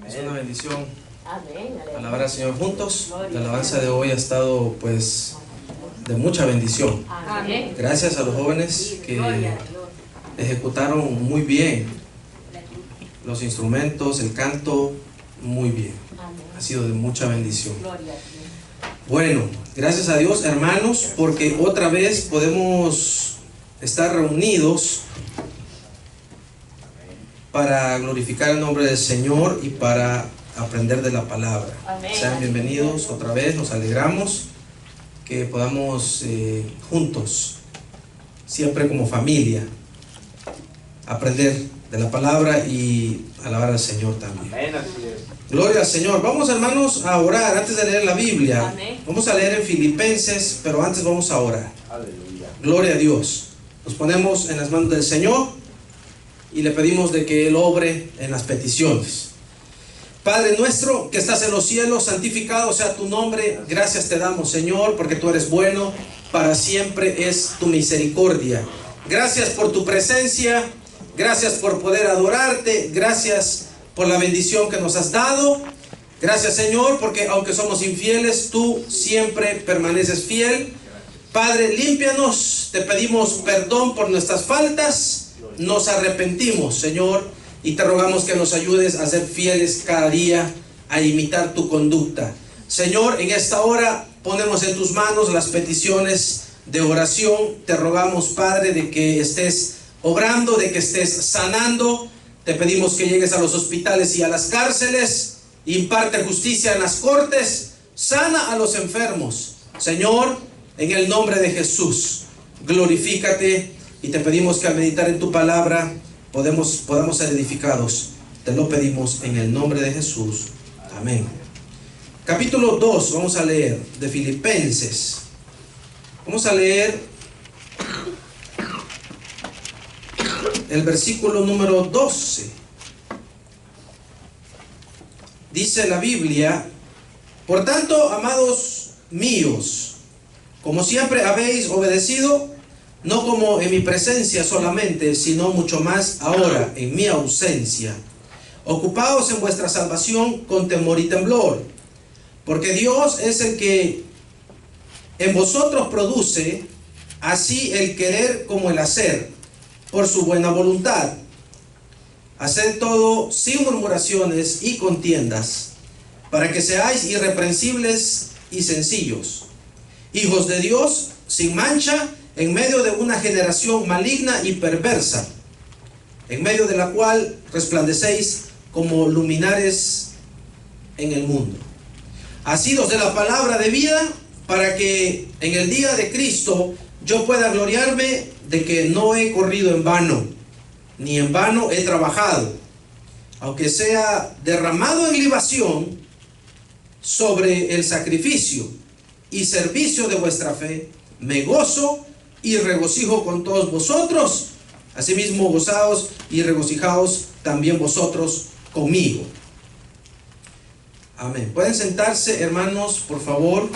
Es una bendición Amén. alabar al Señor juntos. La alabanza de hoy ha estado pues de mucha bendición. Amén. Gracias a los jóvenes que ejecutaron muy bien los instrumentos, el canto, muy bien. Ha sido de mucha bendición. Bueno, gracias a Dios, hermanos, porque otra vez podemos estar reunidos para glorificar el nombre del Señor y para aprender de la palabra. Amén. Sean bienvenidos otra vez, nos alegramos que podamos juntos, siempre como familia, aprender de la palabra y alabar al Señor también. Amén, así es. Gloria al Señor. Vamos, hermanos, a orar antes de leer la Biblia. Amén. Vamos a leer en Filipenses, pero antes vamos a orar. Aleluya. Gloria a Dios. Nos ponemos en las manos del Señor y le pedimos de que Él obre en las peticiones. Padre nuestro que estás en los cielos, santificado sea tu nombre. Gracias te damos, Señor, porque tú eres bueno. Para siempre es tu misericordia. Gracias por tu presencia. Gracias por poder adorarte. Gracias por la bendición que nos has dado. Gracias, Señor, porque aunque somos infieles, tú siempre permaneces fiel. Padre, límpianos. Te pedimos perdón por nuestras faltas. Nos arrepentimos, Señor, y te rogamos que nos ayudes a ser fieles cada día, a imitar tu conducta. Señor, en esta hora ponemos en tus manos las peticiones de oración. Te rogamos, Padre, de que estés obrando, de que estés sanando. Te pedimos que llegues a los hospitales y a las cárceles, imparte justicia en las cortes, sana a los enfermos. Señor, en el nombre de Jesús, glorifícate. Y te pedimos que al meditar en tu palabra podamos ser edificados. Te lo pedimos en el nombre de Jesús. Amén. Capítulo 2, vamos a leer de Filipenses. Vamos a leer el versículo número 12. Dice la Biblia: por tanto, amados míos, como siempre habéis obedecido, no como en mi presencia solamente, sino mucho más ahora en mi ausencia. Ocupaos en vuestra salvación con temor y temblor, porque Dios es el que en vosotros produce así el querer como el hacer, por su buena voluntad. Haced todo sin murmuraciones y contiendas, para que seáis irreprensibles y sencillos, hijos de Dios sin mancha, en medio de una generación maligna y perversa, en medio de la cual resplandecéis como luminares en el mundo, asidos de la palabra de vida, para que en el día de Cristo yo pueda gloriarme de que no he corrido en vano, ni en vano he trabajado, aunque sea derramado en libación sobre el sacrificio y servicio de vuestra fe. Me gozo y regocijo con todos vosotros. Asimismo, gozaos y regocijaos también vosotros conmigo. Amén. Pueden sentarse, hermanos, por favor.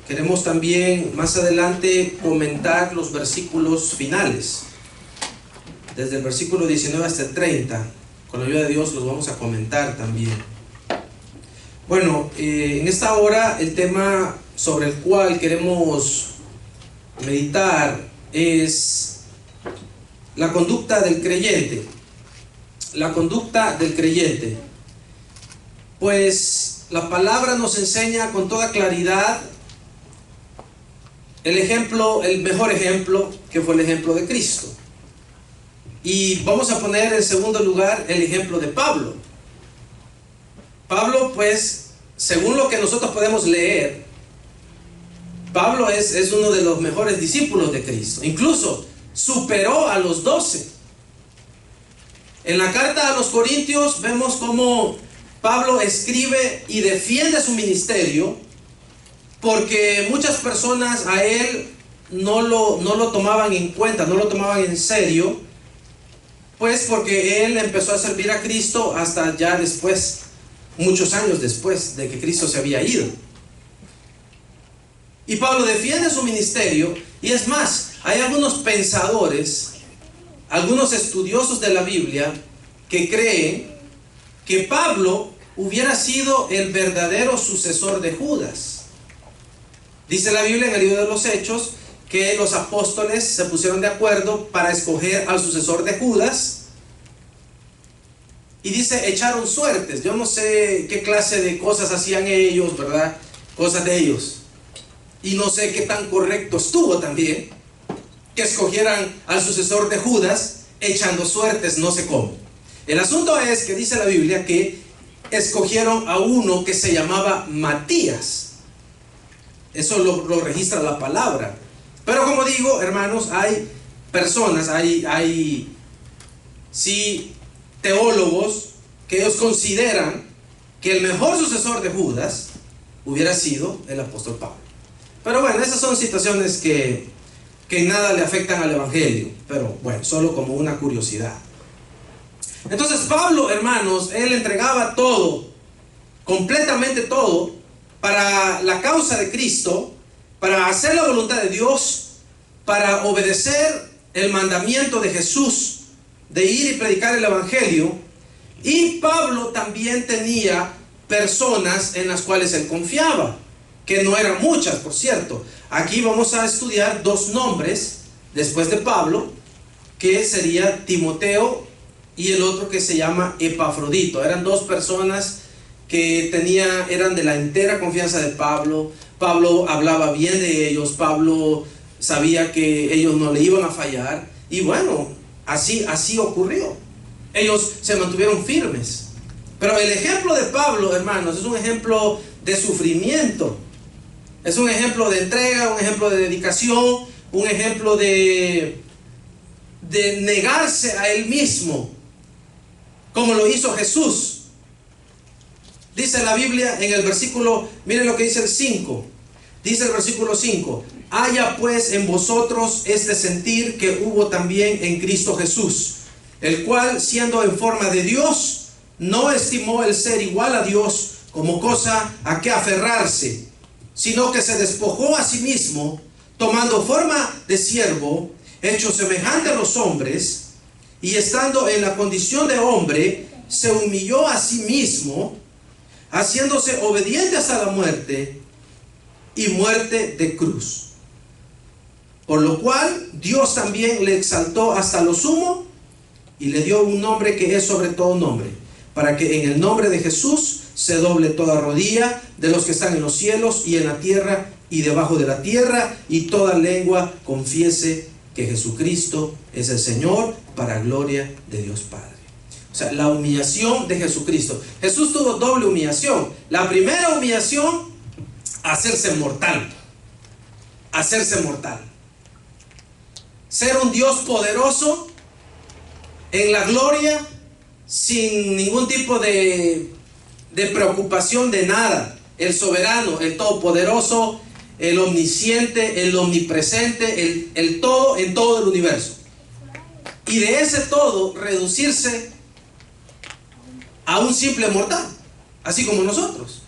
Queremos también más adelante comentar los versículos finales, desde el versículo 19 hasta el 30. Con la ayuda de Dios los vamos a comentar también. Bueno, en esta hora el tema sobre el cual queremos meditar es la conducta del creyente. La conducta del creyente. Pues la palabra nos enseña con toda claridad el ejemplo, el mejor ejemplo, que fue el ejemplo de Cristo. Y vamos a poner en segundo lugar el ejemplo de Pablo. Pablo, pues, según lo que nosotros podemos leer, Pablo es uno de los mejores discípulos de Cristo. Incluso superó a los 12. En la carta a los Corintios vemos cómo Pablo escribe y defiende su ministerio, porque muchas personas a él no lo tomaban en cuenta, no lo tomaban en serio, pues porque él empezó a servir a Cristo hasta ya después, muchos años después de que Cristo se había ido. Y Pablo defiende su ministerio, y es más, hay algunos pensadores, algunos estudiosos de la Biblia, que creen que Pablo hubiera sido el verdadero sucesor de Judas. Dice la Biblia en el libro de los Hechos que los apóstoles se pusieron de acuerdo para escoger al sucesor de Judas. Y dice, echaron suertes. Yo no sé qué clase de cosas hacían ellos, ¿verdad? Cosas de ellos. Y no sé qué tan correcto estuvo también que escogieran al sucesor de Judas echando suertes, no sé cómo. El asunto es que dice la Biblia que escogieron a uno que se llamaba Matías. Eso lo registra la palabra. Pero como digo, hermanos, hay personas, hay teólogos que ellos consideran que el mejor sucesor de Judas hubiera sido el apóstol Pablo. Pero bueno, esas son situaciones que en nada le afectan al evangelio, pero bueno, solo como una curiosidad. Entonces Pablo, hermanos, él entregaba todo, completamente todo, para la causa de Cristo, para hacer la voluntad de Dios, para obedecer el mandamiento de Jesús de ir y predicar el evangelio. Y Pablo también tenía personas en las cuales él confiaba, que no eran muchas, por cierto. Aquí vamos a estudiar dos nombres después de Pablo, que sería Timoteo y el otro que se llama Epafrodito. Eran dos personas que eran de la entera confianza de Pablo. Pablo hablaba bien de ellos, Pablo sabía que ellos no le iban a fallar, y bueno, así ocurrió. Ellos se mantuvieron firmes. Pero el ejemplo de Pablo, hermanos, es un ejemplo de sufrimiento, es un ejemplo de entrega, un ejemplo de dedicación, un ejemplo de negarse a él mismo, como lo hizo Jesús. Dice la Biblia en el versículo, miren lo que dice el 5. Dice el versículo 5: haya pues en vosotros este sentir que hubo también en Cristo Jesús, el cual, siendo en forma de Dios, no estimó el ser igual a Dios como cosa a que aferrarse, sino que se despojó a sí mismo, tomando forma de siervo, hecho semejante a los hombres, y estando en la condición de hombre, se humilló a sí mismo, haciéndose obediente hasta la muerte, y muerte de cruz. Por lo cual Dios también le exaltó hasta lo sumo y le dio un nombre que es sobre todo nombre, para que en el nombre de Jesús se doble toda rodilla de los que están en los cielos y en la tierra y debajo de la tierra, y toda lengua confiese que Jesucristo es el Señor, para gloria de Dios Padre. O sea, la humillación de Jesucristo. Jesús tuvo doble humillación. La primera humillación, hacerse mortal. Hacerse mortal. Ser un Dios poderoso en la gloria, sin ningún tipo de preocupación de nada. El soberano, el todopoderoso, el omnisciente, el omnipresente, el todo en todo el universo. Y de ese todo reducirse a un simple mortal, así como nosotros.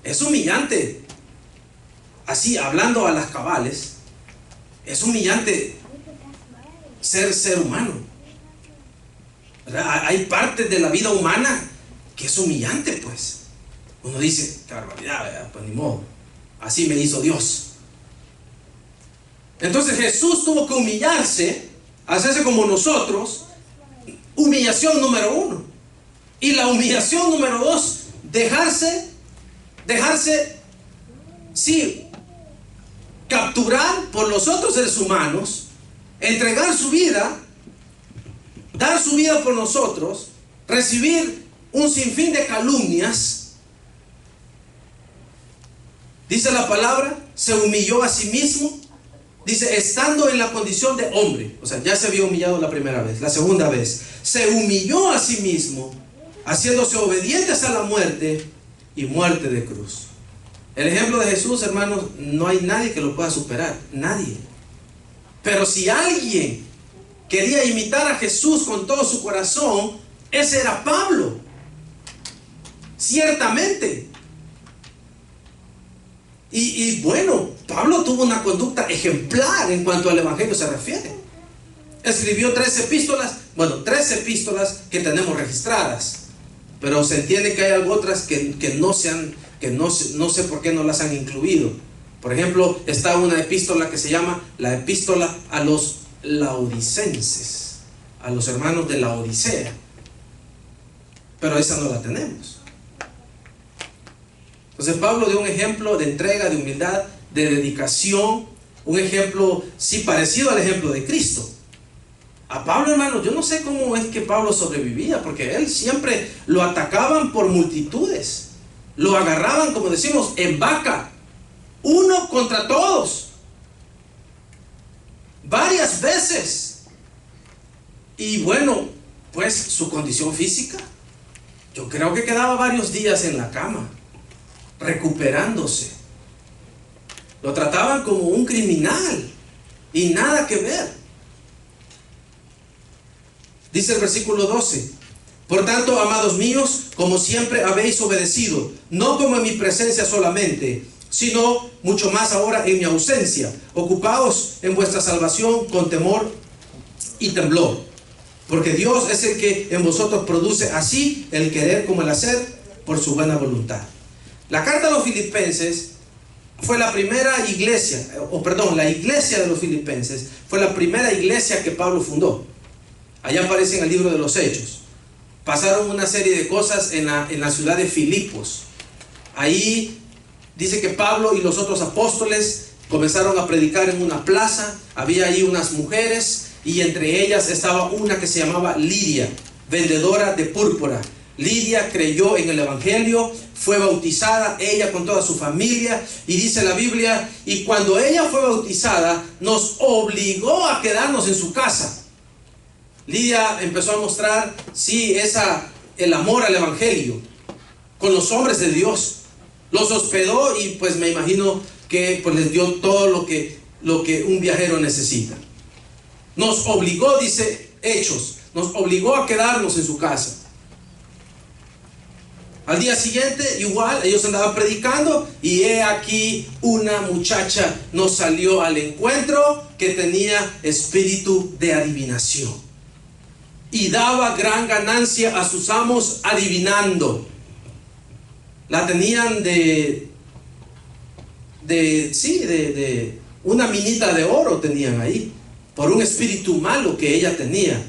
Es humillante. Así, hablando a las cabales, es humillante ser humano, ¿verdad? Hay partes de la vida humana que es humillante, pues. Uno dice, qué barbaridad, ¿verdad? Pues ni modo, así me hizo Dios. Entonces Jesús tuvo que humillarse, hacerse como nosotros. Humillación número 1. Y la humillación número 2, dejarse, sí, capturar por los otros seres humanos, entregar su vida, dar su vida por nosotros, recibir un sinfín de calumnias. Dice la palabra, se humilló a sí mismo. Dice, estando en la condición de hombre. O sea, ya se había humillado la primera vez. La segunda vez, se humilló a sí mismo, haciéndose obediente hasta la muerte, y muerte de cruz. El ejemplo de Jesús, hermanos, no hay nadie que lo pueda superar. Nadie. Pero si alguien quería imitar a Jesús con todo su corazón, ese era Pablo. Ciertamente. Y bueno, Pablo tuvo una conducta ejemplar en cuanto al evangelio se refiere. escribió 3 epístolas, bueno, 3 epístolas que tenemos registradas, pero se entiende que hay otras que no sé por qué no las han incluido. Por ejemplo, está una epístola que se llama la epístola a los laodicenses, a los hermanos de la Odisea, pero esa no la tenemos. Entonces Pablo dio un ejemplo de entrega, de humildad, de dedicación, un ejemplo, sí, parecido al ejemplo de Cristo. A Pablo, hermano, yo no sé cómo es que Pablo sobrevivía, porque él siempre lo atacaban por multitudes, lo agarraban, como decimos, en vaca, uno contra todos, varias veces. Y bueno, pues su condición física, yo creo que quedaba varios días en la cama, recuperándose. Lo trataban como un criminal y nada que ver. Dice el versículo 12: por tanto, amados míos, como siempre habéis obedecido, no como en mi presencia solamente, sino mucho más ahora en mi ausencia, ocupaos en vuestra salvación con temor y temblor, porque Dios es el que en vosotros produce así el querer como el hacer por su buena voluntad. La carta a los Filipenses fue la primera iglesia, la iglesia de los Filipenses fue la primera iglesia que Pablo fundó. Allá aparece en el libro de los Hechos. Pasaron una serie de cosas en la ciudad de Filipos. Ahí dice que Pablo y los otros apóstoles comenzaron a predicar en una plaza. Había ahí unas mujeres, y entre ellas estaba una que se llamaba Lidia, vendedora de púrpura. Lidia creyó en el evangelio, fue bautizada, ella con toda su familia, y dice la Biblia, y cuando ella fue bautizada, nos obligó a quedarnos en su casa. Lidia empezó a mostrar, sí, el amor al evangelio con los hombres de Dios. Los hospedó y pues me imagino que pues les dio todo lo que un viajero necesita. Nos obligó, dice Hechos, nos obligó a quedarnos en su casa. Al día siguiente, igual, ellos andaban predicando, y he aquí una muchacha nos salió al encuentro que tenía espíritu de adivinación y daba gran ganancia a sus amos adivinando. La tenían de una minita de oro tenían ahí, por un espíritu malo que ella tenía.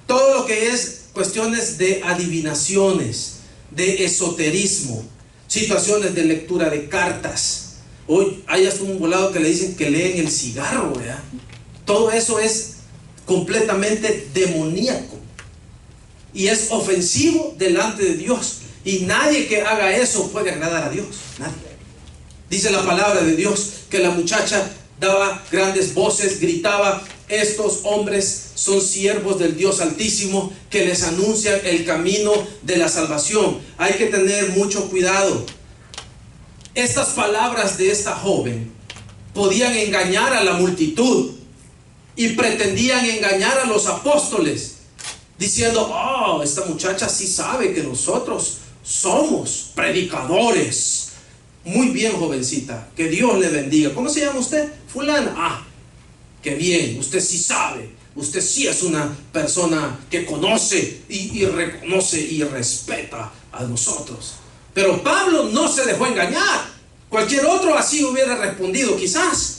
Todo lo que es cuestiones de adivinaciones, de esoterismo, situaciones de lectura de cartas. Hoy hay hasta un volado que le dicen que leen el cigarro, ¿verdad? Todo eso es completamente demoníaco y es ofensivo delante de Dios, y nadie que haga eso puede agradar a Dios, nadie. Dice la palabra de Dios que la muchacha daba grandes voces, gritaba: estos hombres son siervos del Dios Altísimo, que les anuncian el camino de la salvación. Hay que tener mucho cuidado. Estas palabras de esta joven podían engañar a la multitud, y pretendían engañar a los apóstoles, diciendo: oh, esta muchacha sí sabe que nosotros somos predicadores. Muy bien, jovencita, que Dios le bendiga. ¿Cómo se llama usted? Fulana. Ah, qué bien, usted sí sabe, usted sí es una persona que conoce y reconoce y respeta a nosotros. Pero Pablo no se dejó engañar. Cualquier otro así hubiera respondido quizás.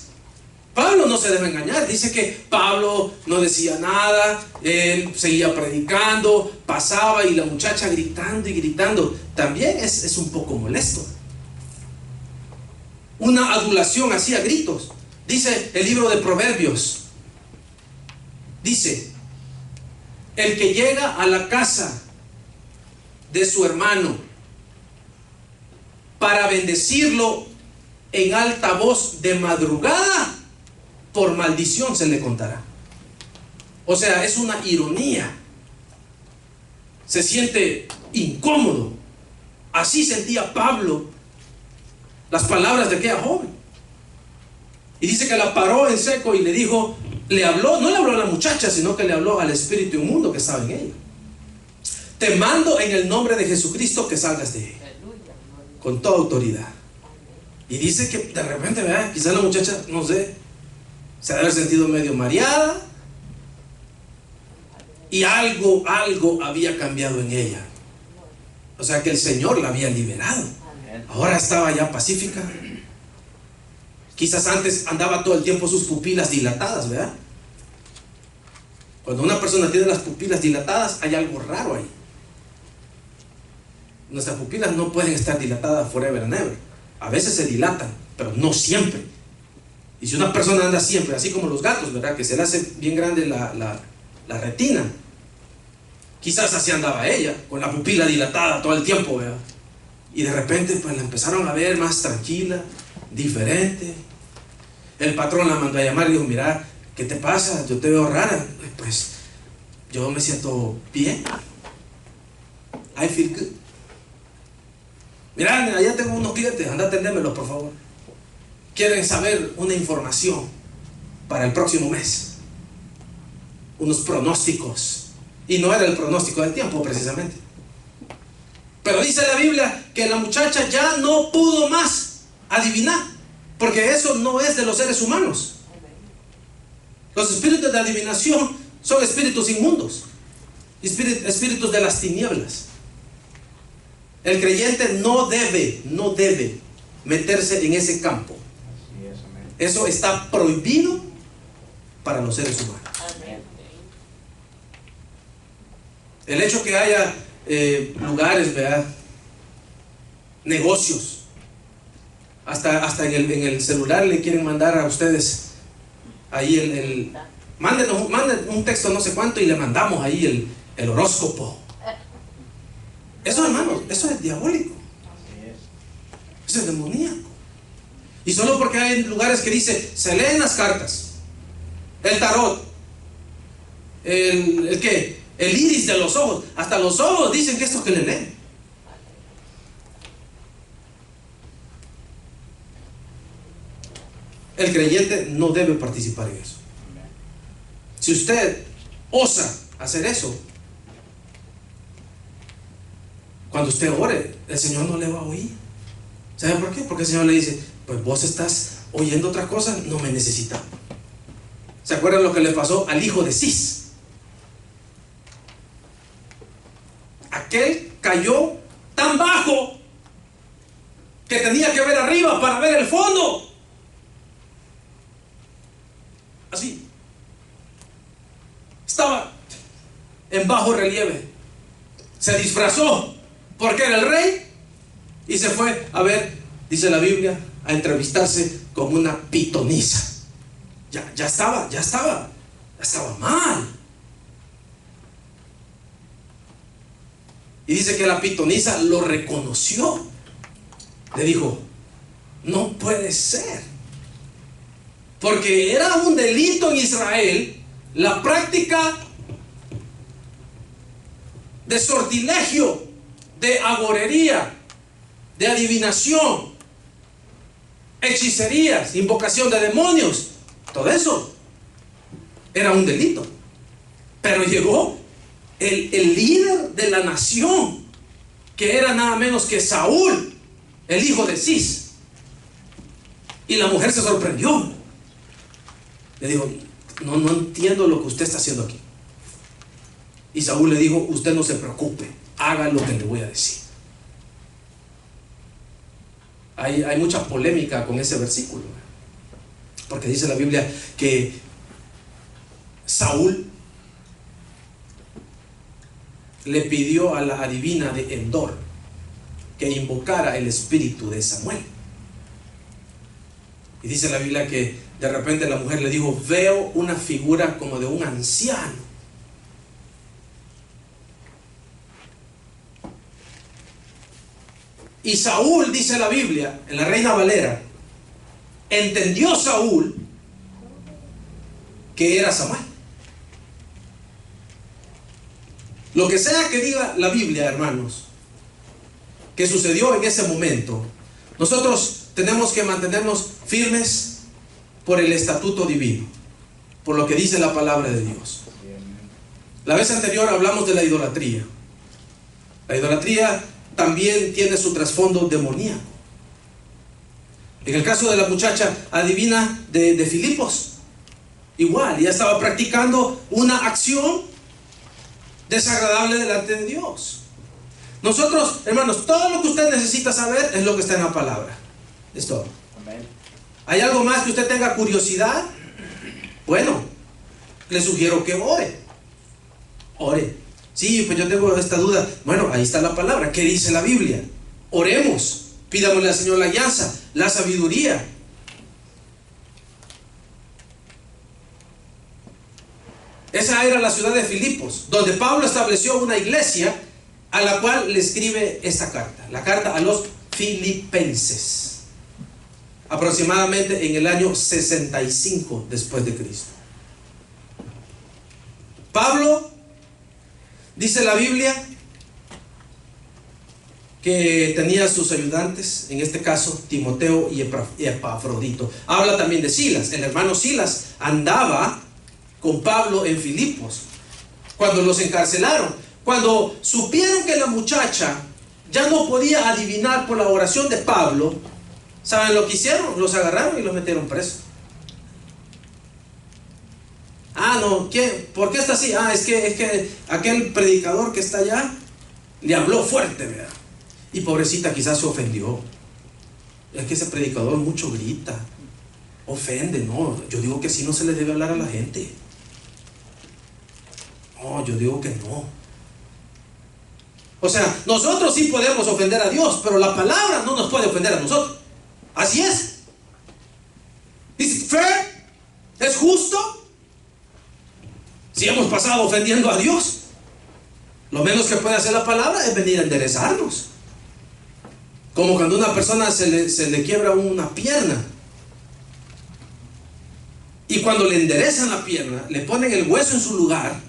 Pablo no se dejó engañar. Dice que Pablo no decía nada, él seguía predicando, pasaba, y la muchacha gritando y gritando. También es un poco molesto. Una adulación así a gritos. Dice el libro de Proverbios, dice: el que llega a la casa de su hermano para bendecirlo en alta voz de madrugada, por maldición se le contará. O sea, es una ironía. Se siente incómodo. Así sentía Pablo las palabras de aquella joven. Y dice que la paró en seco y le dijo, le habló, no le habló a la muchacha, sino que le habló al espíritu inmundo que estaba en ella: te mando en el nombre de Jesucristo que salgas de ella, con toda autoridad. Y dice que de repente, ¿verdad? Quizá la muchacha, no sé, se debe haber sentido medio mareada, Y algo había cambiado en ella. O sea que el Señor la había liberado. Ahora estaba ya pacífica. Quizás antes andaba todo el tiempo sus pupilas dilatadas, ¿verdad? Cuando una persona tiene las pupilas dilatadas, hay algo raro ahí. Nuestras pupilas no pueden estar dilatadas forever and ever. A veces se dilatan, pero no siempre. Y si una persona anda siempre, así como los gatos, ¿verdad? Que se le hace bien grande la retina. Quizás así andaba ella, con la pupila dilatada todo el tiempo, ¿verdad? Y de repente pues la empezaron a ver más tranquila, diferente. El patrón la mandó a llamar y dijo: mira, ¿qué te pasa? Yo te veo rara. Pues yo me siento bien. I feel good. Mira, allá tengo unos clientes, anda a atendérmelos, por favor. Quieren saber una información para el próximo mes. Unos pronósticos. Y no era el pronóstico del tiempo, precisamente. Pero dice la Biblia que la muchacha ya no pudo más adivinar, porque eso no es de los seres humanos. Los espíritus de adivinación son espíritus inmundos, espíritus de las tinieblas. El creyente no debe meterse en ese campo. Eso está prohibido para los seres humanos. El hecho que haya lugares, ¿verdad? Negocios, hasta en el celular le quieren mandar a ustedes ahí manden un texto no sé cuánto y le mandamos ahí el horóscopo. Eso, hermanos, eso es diabólico. Eso es demoníaco. Y solo porque hay lugares que dice, se leen las cartas, el tarot, el iris de los ojos, hasta los ojos dicen que esto que le leen. El creyente no debe participar en eso. Si usted osa hacer eso, cuando usted ore, el Señor no le va a oír. ¿Sabe por qué? Porque el Señor le dice: pues vos estás oyendo otra cosa, no me necesitas. ¿Se acuerdan lo que le pasó al hijo de Cis? Aquel cayó tan bajo que tenía que ver arriba para ver el fondo. Así. Estaba en bajo relieve. Se disfrazó porque era el rey y se fue a ver, dice la Biblia, a entrevistarse con una pitonisa. Ya estaba mal. Y dice que la pitonisa lo reconoció. Le dijo: no puede ser, porque era un delito en Israel la práctica de sortilegio, de agorería, de adivinación, hechicerías, invocación de demonios. Todo eso era un delito. Pero llegó el líder de la nación, que era nada menos que Saúl, el hijo de Cis. Y la mujer se sorprendió. Le dijo: no entiendo lo que usted está haciendo aquí. Y Saúl le dijo: usted no se preocupe, haga lo que le voy a decir. Hay mucha polémica con ese versículo, porque dice la Biblia que Saúl le pidió a la adivina de Endor que invocara el espíritu de Samuel. Y dice la Biblia que de repente la mujer le dijo: veo una figura como de un anciano. Y Saúl, dice la Biblia, en la Reina Valera, entendió Saúl que era Samuel. Lo que sea que diga la Biblia, hermanos, que sucedió en ese momento, nosotros tenemos que mantenernos firmes por el estatuto divino, por lo que dice la palabra de Dios. La vez anterior hablamos de la idolatría. La idolatría también tiene su trasfondo demoníaco. En el caso de la muchacha adivina de Filipos, igual, ella estaba practicando una acción desagradable delante de Dios. Nosotros, hermanos, todo lo que usted necesita saber es lo que está en la palabra. Es todo. Amén. ¿Hay algo más que usted tenga curiosidad? Bueno, le sugiero que ore. Ore. Sí, pues yo tengo esta duda. Bueno, ahí está la palabra. ¿Qué dice la Biblia? Oremos. Pidámosle al Señor la guianza, la sabiduría. Esa era la ciudad de Filipos, donde Pablo estableció una iglesia a la cual le escribe esta carta. La carta a los filipenses. Aproximadamente en el año 65 después de Cristo. Pablo, dice la Biblia, que tenía sus ayudantes, en este caso Timoteo y Epafrodito. Habla también de Silas. El hermano Silas andaba con Pablo en Filipos cuando los encarcelaron. Cuando supieron que la muchacha ya no podía adivinar por la oración de Pablo, ¿saben lo que hicieron? Los agarraron y los metieron presos. Ah, no, ¿por qué está así? Ah, es que aquel predicador que está allá le habló fuerte, ¿verdad? Y pobrecita quizás se ofendió. Es que ese predicador mucho grita, ofende. No, yo digo que así no se le debe hablar a la gente. No, yo digo que no. O sea, nosotros sí podemos ofender a Dios, pero la palabra no nos puede ofender a nosotros. Así es. ¿Es fair? ¿Es justo? Si hemos pasado ofendiendo a Dios, lo menos que puede hacer la palabra es venir a enderezarnos. Como cuando a una persona se le quiebra una pierna, y cuando le enderezan la pierna, le ponen el hueso en su lugar,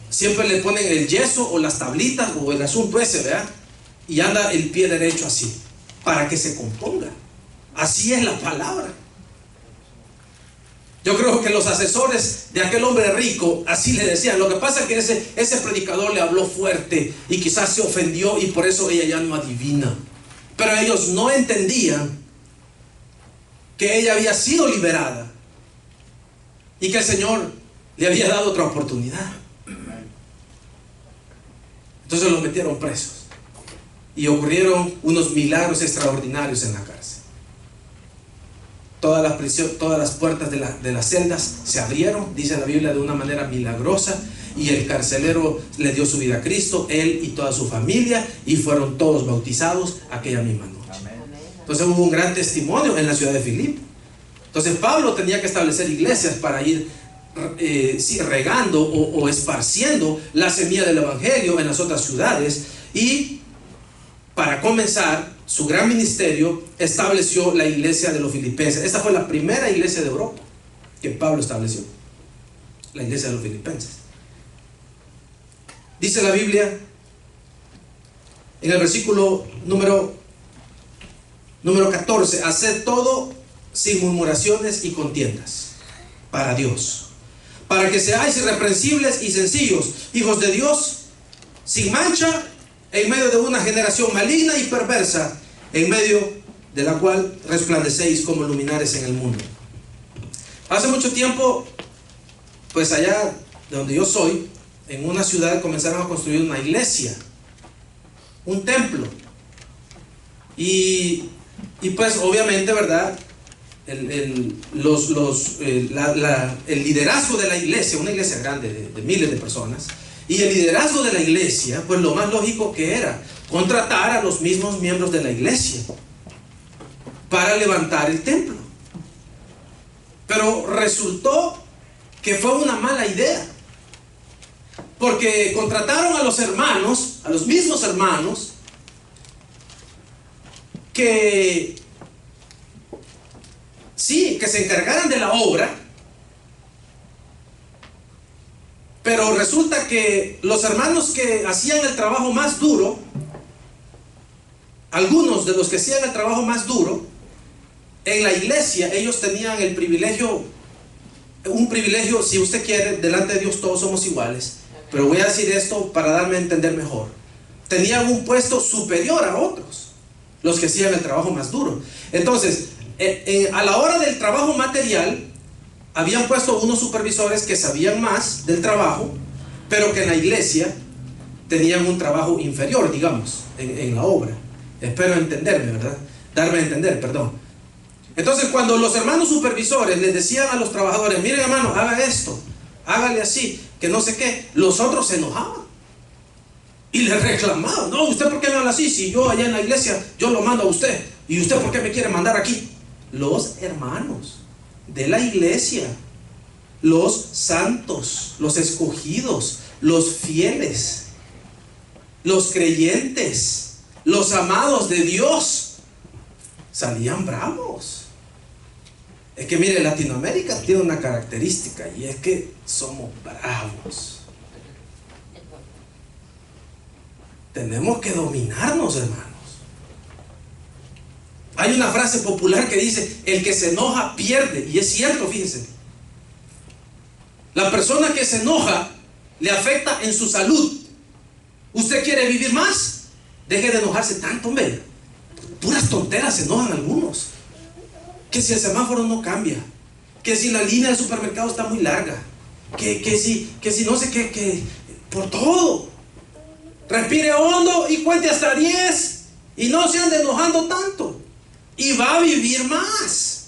siempre le ponen el yeso o las tablitas o el asunto ese, ¿verdad? Y anda el pie derecho así, para que se componga. Así es la palabra. Yo creo que los asesores de aquel hombre rico así le decían. Lo que pasa es que ese predicador le habló fuerte y quizás se ofendió y por eso ella ya no adivina. Pero ellos no entendían que ella había sido liberada y que el Señor le había dado otra oportunidad. Entonces los metieron presos y ocurrieron unos milagros extraordinarios en la cárcel. Todas las puertas de las celdas se abrieron, dice la Biblia, de una manera milagrosa, y el carcelero le dio su vida a Cristo, él y toda su familia, y fueron todos bautizados aquella misma noche. Entonces hubo un gran testimonio en la ciudad de Filipo. Entonces Pablo tenía que establecer iglesias para ir regando o esparciendo la semilla del evangelio en las otras ciudades, y para comenzar su gran ministerio estableció la iglesia de los filipenses. Esta fue la primera iglesia de Europa que Pablo estableció, la iglesia de los filipenses. Dice la Biblia en el versículo número 14: haced todo sin murmuraciones y contiendas para Dios, para que seáis irreprensibles y sencillos, hijos de Dios, sin mancha, en medio de una generación maligna y perversa, en medio de la cual resplandecéis como luminares en el mundo. Hace mucho tiempo, pues allá de donde yo soy, en una ciudad comenzaron a construir una iglesia, un templo, y pues obviamente, ¿verdad?, el liderazgo de la iglesia, una iglesia grande de miles de personas, y el liderazgo de la iglesia, pues lo más lógico que era contratar a los mismos miembros de la iglesia para levantar el templo. Pero resultó que fue una mala idea, porque contrataron a los hermanos, a los mismos hermanos, que sí, que se encargaran de la obra. Pero resulta que los hermanos que hacían el trabajo más duro, algunos de los que hacían el trabajo más duro en la iglesia, ellos tenían el privilegio, un privilegio, si usted quiere, delante de Dios todos somos iguales, pero voy a decir esto para darme a entender mejor. Tenían un puesto superior a otros, los que hacían el trabajo más duro. Entonces, a la hora del trabajo material, habían puesto unos supervisores que sabían más del trabajo, pero que en la iglesia tenían un trabajo inferior, digamos, en la obra. Espero entenderme, ¿verdad? Darme a entender, perdón. Entonces, cuando los hermanos supervisores les decían a los trabajadores: miren, hermano, haga esto, hágale así, que no sé qué, los otros se enojaban y les reclamaban: no, ¿usted por qué me habla así? Si yo allá en la iglesia, yo lo mando a usted, ¿y usted por qué me quiere mandar aquí? Los hermanos de la iglesia, los santos, los escogidos, los fieles, los creyentes, los amados de Dios, salían bravos. Es que mire, Latinoamérica tiene una característica, y es que somos bravos. Tenemos que dominarnos, hermanos. Hay una frase popular que dice: el que se enoja pierde. Y es cierto, fíjense. La persona que se enoja le afecta en su salud. ¿Usted quiere vivir más? Deje de enojarse tanto, hombre. Puras tonteras se enojan algunos. Que si el semáforo no cambia, que si la línea del supermercado está muy larga, que si no sé qué, que por todo. Respire hondo y cuente hasta 10 y no se ande enojando tanto, y va a vivir más.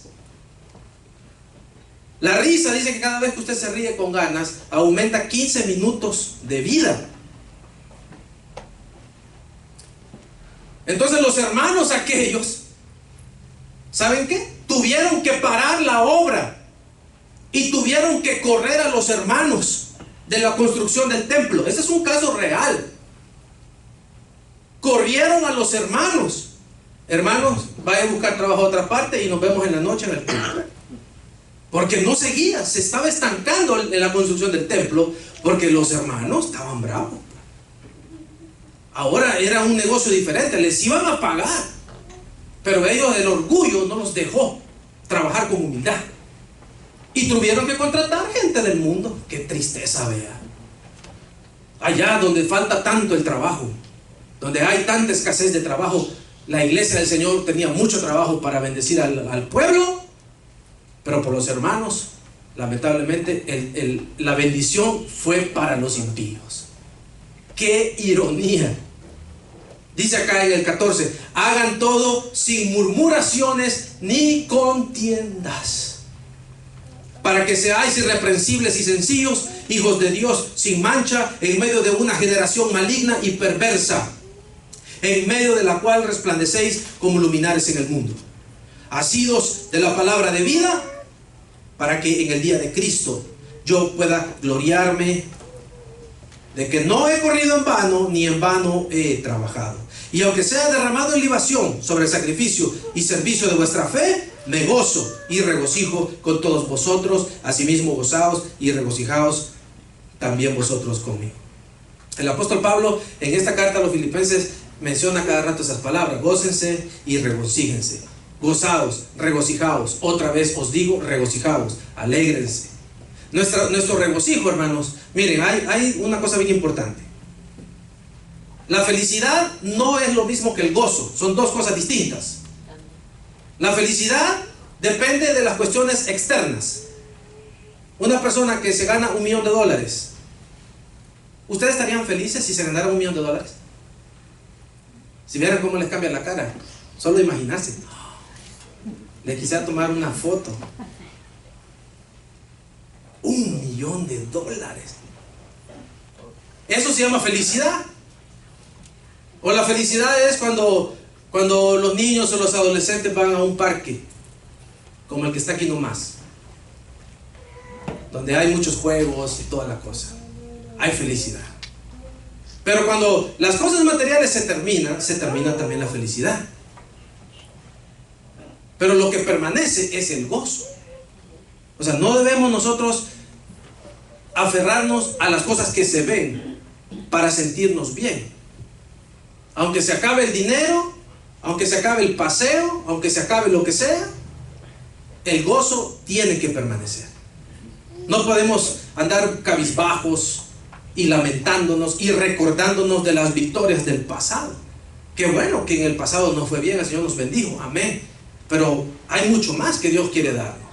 La risa, dice que cada vez que usted se ríe con ganas, aumenta 15 minutos de vida. Entonces los hermanos aquellos, ¿saben qué? Tuvieron que parar la obra y tuvieron que correr a los hermanos de la construcción del templo. Este es un caso real. Corrieron a los hermanos: hermanos, vayan a buscar trabajo a otra parte y nos vemos en la noche en el templo. Porque no seguía, se estaba estancando en la construcción del templo, porque los hermanos estaban bravos. Ahora era un negocio diferente, les iban a pagar, pero ellos, el orgullo no los dejó trabajar con humildad, y tuvieron que contratar gente del mundo. Qué tristeza, vea. Allá donde falta tanto el trabajo, donde hay tanta escasez de trabajo, la iglesia del Señor tenía mucho trabajo para bendecir al pueblo, pero por los hermanos, lamentablemente, la bendición fue para los impíos. ¡Qué ironía! Dice acá en el 14: hagan todo sin murmuraciones ni contiendas, para que seáis irreprensibles y sencillos, hijos de Dios sin mancha, en medio de una generación maligna y perversa, en medio de la cual resplandecéis como luminares en el mundo, asidos de la palabra de vida, para que en el día de Cristo yo pueda gloriarme de que no he corrido en vano, ni en vano he trabajado. Y aunque sea derramado en libación sobre el sacrificio y servicio de vuestra fe, me gozo y regocijo con todos vosotros. Asimismo gozaos y regocijaos también vosotros conmigo. El apóstol Pablo en esta carta a los filipenses menciona cada rato esas palabras: gócense y regocíjense. Gozaos, regocijaos. Otra vez os digo, regocijaos, alégrense. Nuestro regocijo, hermanos, miren, hay una cosa bien importante. La felicidad no es lo mismo que el gozo, son dos cosas distintas. La felicidad depende de las cuestiones externas. Una persona que se gana $1 millón, ¿ustedes estarían felices si se ganara $1 millón? Si vieran cómo les cambia la cara, solo imaginarse. Le quisiera tomar una foto. $1 millón. Eso se llama felicidad. O la felicidad es cuando los niños o los adolescentes van a un parque, como el que está aquí nomás, donde hay muchos juegos y toda la cosa. Hay felicidad. Pero cuando las cosas materiales se termina también la felicidad. Pero lo que permanece es el gozo. O sea, no debemos nosotros aferrarnos a las cosas que se ven para sentirnos bien. Aunque se acabe el dinero, aunque se acabe el paseo, aunque se acabe lo que sea, el gozo tiene que permanecer. No podemos andar cabizbajos y lamentándonos y recordándonos de las victorias del pasado. Qué bueno que en el pasado nos fue bien, el Señor nos bendijo, amén. Pero hay mucho más que Dios quiere darnos.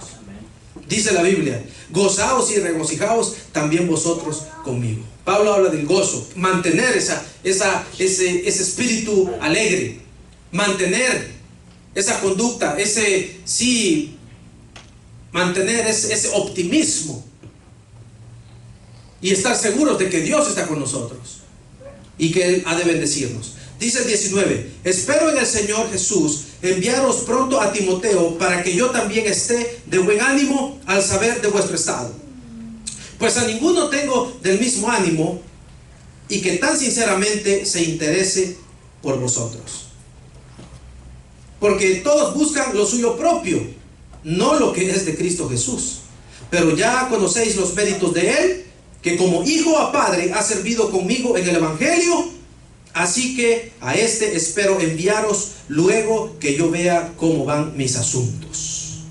Dice la Biblia: gozaos y regocijaos también vosotros conmigo. Pablo habla del gozo, mantener ese espíritu alegre, mantener esa conducta, mantener ese optimismo y estar seguros de que Dios está con nosotros y que Él ha de bendecirnos. Dice el 19: espero en el Señor Jesús enviaros pronto a Timoteo, para que yo también esté de buen ánimo al saber de vuestro estado. Pues a ninguno tengo del mismo ánimo, y que tan sinceramente se interese por vosotros. Porque todos buscan lo suyo propio, no lo que es de Cristo Jesús. Pero ya conocéis los méritos de Él, que como hijo a padre ha servido conmigo en el Evangelio. Así que a este espero enviaros luego que yo vea cómo van mis asuntos.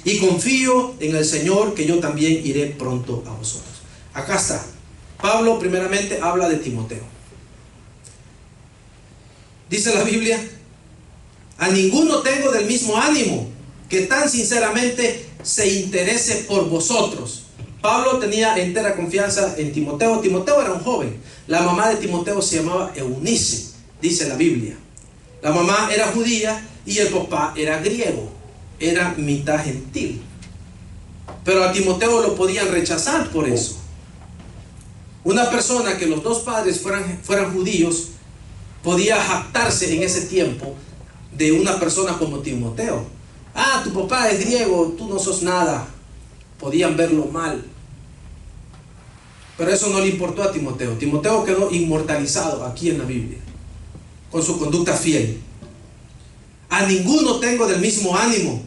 Y confío en el Señor que yo también iré pronto a vosotros. Acá está. Pablo primeramente habla de Timoteo. Dice la Biblia: a ninguno tengo del mismo ánimo, que tan sinceramente se interese por vosotros. Pablo tenía entera confianza en Timoteo. Timoteo era un joven. La mamá de Timoteo se llamaba Eunice, dice la Biblia. La mamá era judía y el papá era griego, era mitad gentil. Pero a Timoteo lo podían rechazar por eso. Una persona que los dos padres fueran judíos podía jactarse en ese tiempo de una persona como Timoteo. Ah, tu papá es griego, tú no sos nada. Podían verlo mal. Pero eso no le importó a Timoteo. Timoteo quedó inmortalizado aquí en la Biblia, con su conducta fiel. A ninguno tengo del mismo ánimo,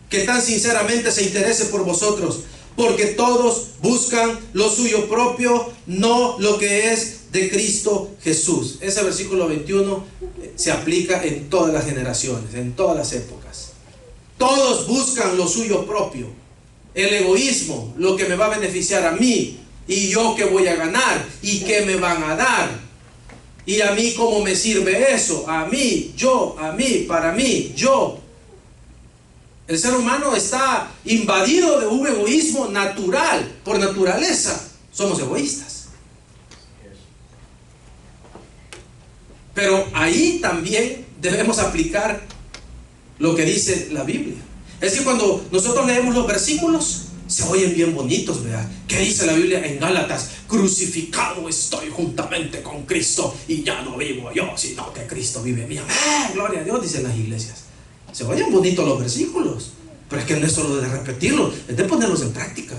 que tan sinceramente se interese por vosotros, porque todos buscan lo suyo propio, no lo que es de Cristo Jesús. Ese versículo 21 se aplica en todas las generaciones, en todas las épocas. Todos buscan lo suyo propio, el egoísmo, lo que me va a beneficiar a mí, y yo qué voy a ganar, y qué me van a dar, y a mí cómo me sirve eso, a mí, yo, a mí, para mí, yo. El ser humano está invadido de un egoísmo natural, por naturaleza. Somos egoístas. Pero ahí también debemos aplicar lo que dice la Biblia. Es que cuando nosotros leemos los versículos, se oyen bien bonitos, ¿verdad? ¿Qué dice la Biblia en Gálatas? Crucificado estoy juntamente con Cristo, y ya no vivo yo, sino que Cristo vive en mí. Gloria a Dios, dicen las iglesias. Se oyen bonitos los versículos, pero es que no es solo de repetirlos, es de ponerlos en práctica.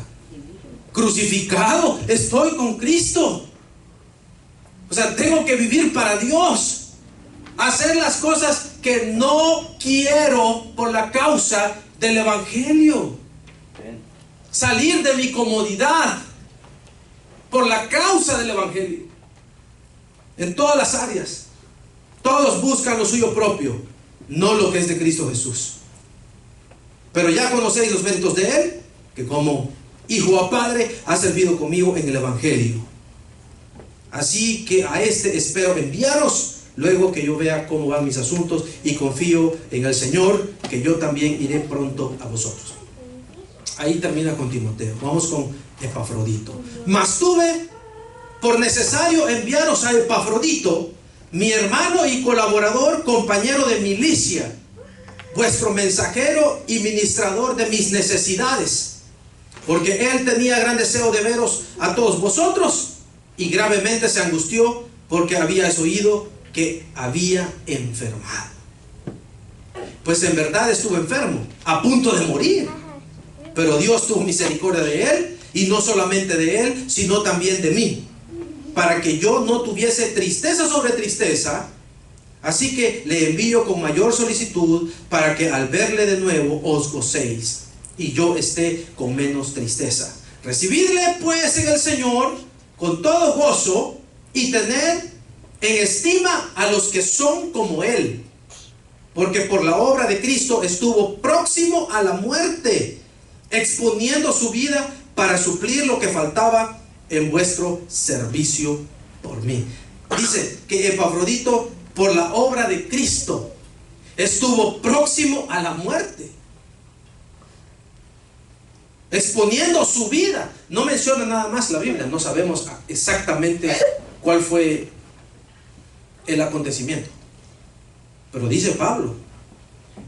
Crucificado estoy con Cristo. O sea, tengo que vivir para Dios, hacer las cosas que no quiero por la causa del Evangelio, salir de mi comodidad por la causa del Evangelio. En todas las áreas, todos buscan lo suyo propio, no lo que es de Cristo Jesús. Pero ya conocéis los méritos de Él, que como hijo a padre ha servido conmigo en el Evangelio. Así que a este espero enviaros luego que yo vea cómo van mis asuntos, y confío en el Señor que yo también iré pronto a vosotros. Ahí termina con Timoteo. Vamos con Epafrodito. Mas tuve por necesario enviaros a Epafrodito, mi hermano y colaborador, compañero de milicia, vuestro mensajero y ministrador de mis necesidades, porque él tenía gran deseo de veros a todos vosotros, y gravemente se angustió porque habíais oído que había enfermado. Pues en verdad estuvo enfermo, a punto de morir, pero Dios tuvo misericordia de él, y no solamente de él, sino también de mí, para que yo no tuviese tristeza sobre tristeza. Así que le envío con mayor solicitud, para que al verle de nuevo os gocéis, y yo esté con menos tristeza. Recibidle pues en el Señor con todo gozo, y tened en estima a los que son como él, porque por la obra de Cristo estuvo próximo a la muerte, exponiendo su vida para suplir lo que faltaba en vuestro servicio por mí. Dice que Epafrodito, por la obra de Cristo, estuvo próximo a la muerte. exponiendo su vida. No menciona nada más la Biblia, no sabemos exactamente cuál fue el acontecimiento. Pero dice Pablo,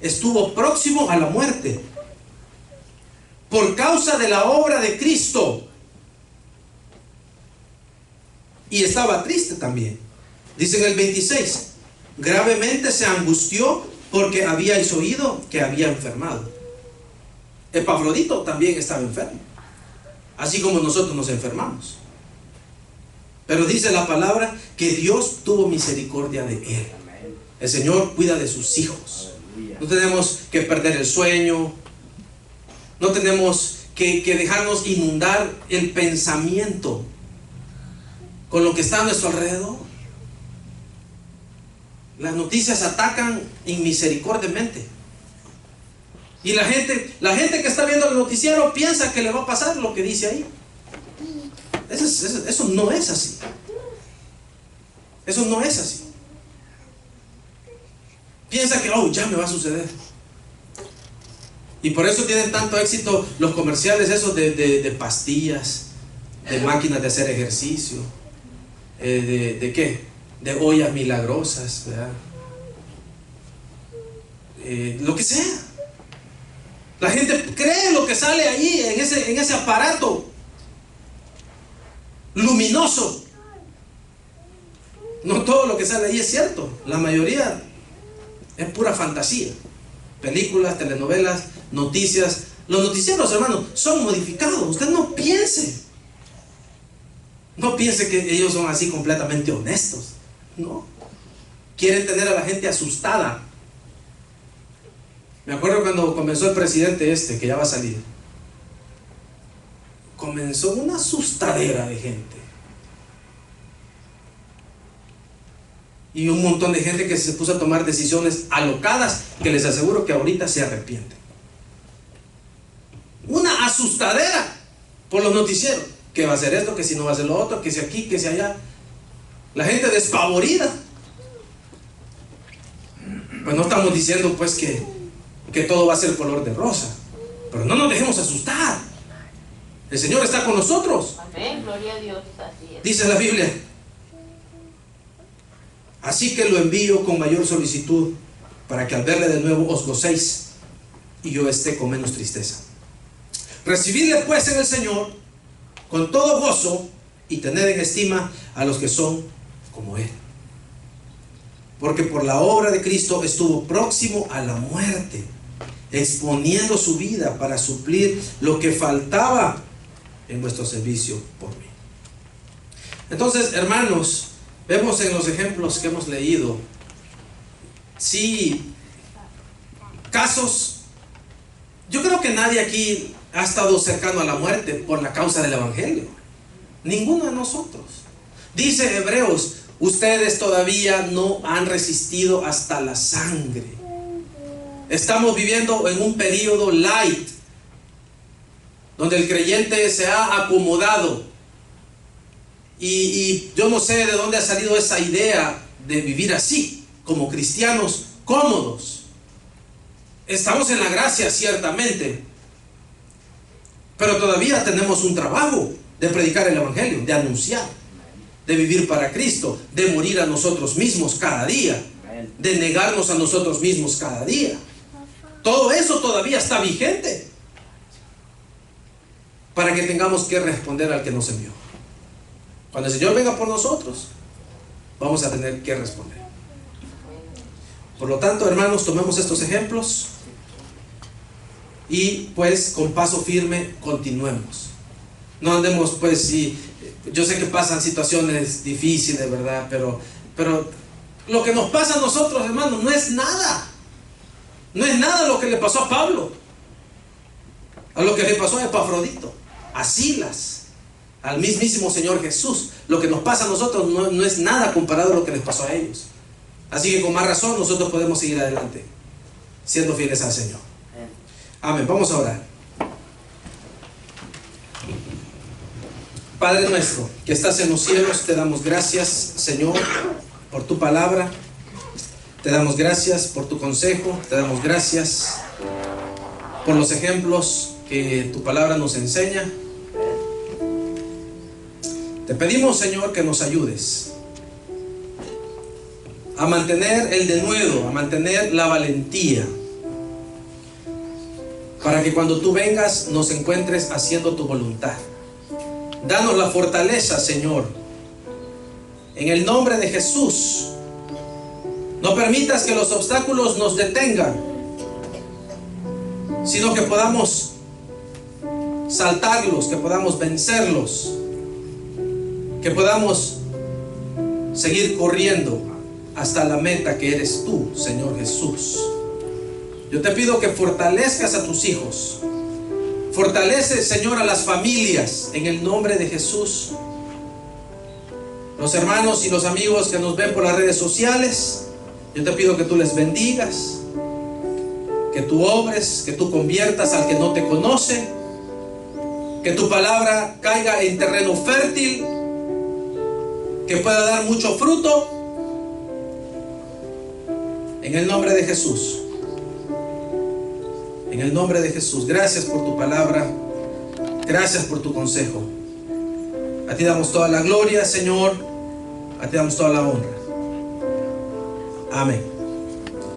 estuvo próximo a la muerte por causa de la obra de Cristo. Y estaba triste también. Dice en el 26, gravemente se angustió porque habíais oído que había enfermado. Epafrodito también estaba enfermo, así como nosotros nos enfermamos. Pero dice la palabra que Dios tuvo misericordia de él. El Señor cuida de sus hijos. No tenemos que perder el sueño. No tenemos que dejarnos inundar el pensamiento con lo que está a nuestro alrededor. Las noticias atacan inmisericordiamente. Y la gente que está viendo el noticiero piensa que le va a pasar lo que dice ahí. Eso no es así. Eso no es así. Piensa que, ya me va a suceder. Y por eso tienen tanto éxito los comerciales esos de pastillas, de máquinas de hacer ejercicio, ¿de qué? De ollas milagrosas, ¿verdad? Lo que sea. La gente cree lo que sale allí en ese aparato luminoso. No todo lo que sale allí es cierto. La mayoría es pura fantasía. Películas, telenovelas, noticias. Los noticieros, hermanos, son modificados. Usted no piense. No piense que ellos son así completamente honestos. No. Quieren tener a la gente asustada. Me acuerdo cuando comenzó el presidente que ya va a salir. Comenzó una asustadera de gente. Y un montón de gente que se puso a tomar decisiones alocadas que les aseguro que ahorita se arrepienten. Una asustadera por los noticieros. Que va a hacer esto, que si no va a hacer lo otro, que si aquí, que si allá. La gente despavorida. Pues no estamos diciendo pues que todo va a ser color de rosa. Pero no nos dejemos asustar. El Señor está con nosotros. Amén, gloria a Dios, así es. Dice la Biblia. Así que lo envío con mayor solicitud, para que al verle de nuevo os gocéis y yo esté con menos tristeza. Recibidle pues en el Señor con todo gozo y tened en estima a los que son como Él. Porque por la obra de Cristo estuvo próximo a la muerte, exponiendo su vida para suplir lo que faltaba en vuestro servicio por mí. Entonces, hermanos, vemos en los ejemplos que hemos leído, sí, casos. Yo creo que nadie aquí ha estado cercano a la muerte por la causa del Evangelio. Ninguno de nosotros. Dice Hebreos, ustedes todavía no han resistido hasta la sangre. Estamos viviendo en un periodo light, donde el creyente se ha acomodado. Y yo no sé de dónde ha salido esa idea de vivir así, como cristianos cómodos. Estamos en la gracia, ciertamente, pero todavía tenemos un trabajo de predicar el Evangelio, de anunciar, de vivir para Cristo, de morir a nosotros mismos cada día, de negarnos a nosotros mismos cada día. Todo eso todavía está vigente para que tengamos que responder al que nos envió. Cuando el Señor venga por nosotros, vamos a tener que responder. Por lo tanto, hermanos, tomemos estos ejemplos y pues con paso firme continuemos. No andemos pues, sí, yo sé que pasan situaciones difíciles, ¿verdad? Pero lo que nos pasa a nosotros, hermanos, no es nada. No es nada lo que le pasó a Pablo, a lo que le pasó a Epafrodito, a Silas, al mismísimo Señor Jesús. Lo que nos pasa a nosotros no es nada comparado a lo que les pasó a ellos. Así que con más razón nosotros podemos seguir adelante, siendo fieles al Señor. Amén. Vamos a orar. Padre nuestro, que estás en los cielos, te damos gracias, Señor, por tu palabra. Te damos gracias por tu consejo. Te damos gracias por los ejemplos que tu palabra nos enseña. Te pedimos, Señor, que nos ayudes a mantener el denuedo, a mantener la valentía, para que cuando tú vengas nos encuentres haciendo tu voluntad. Danos la fortaleza, Señor, en el nombre de Jesús. No permitas que los obstáculos nos detengan, sino que podamos saltarlos, que podamos vencerlos, que podamos seguir corriendo hasta la meta que eres tú, Señor Jesús. Yo te pido que fortalezcas a tus hijos. Fortalece, Señor, a las familias en el nombre de Jesús. Los hermanos y los amigos que nos ven por las redes sociales, yo te pido que tú les bendigas, que tú obres, que tú conviertas al que no te conoce, que tu palabra caiga en terreno fértil, que pueda dar mucho fruto, en el nombre de Jesús. En el nombre de Jesús. Gracias por tu palabra, gracias por tu consejo. A ti damos toda la gloria, Señor, a ti damos toda la honra. Amén.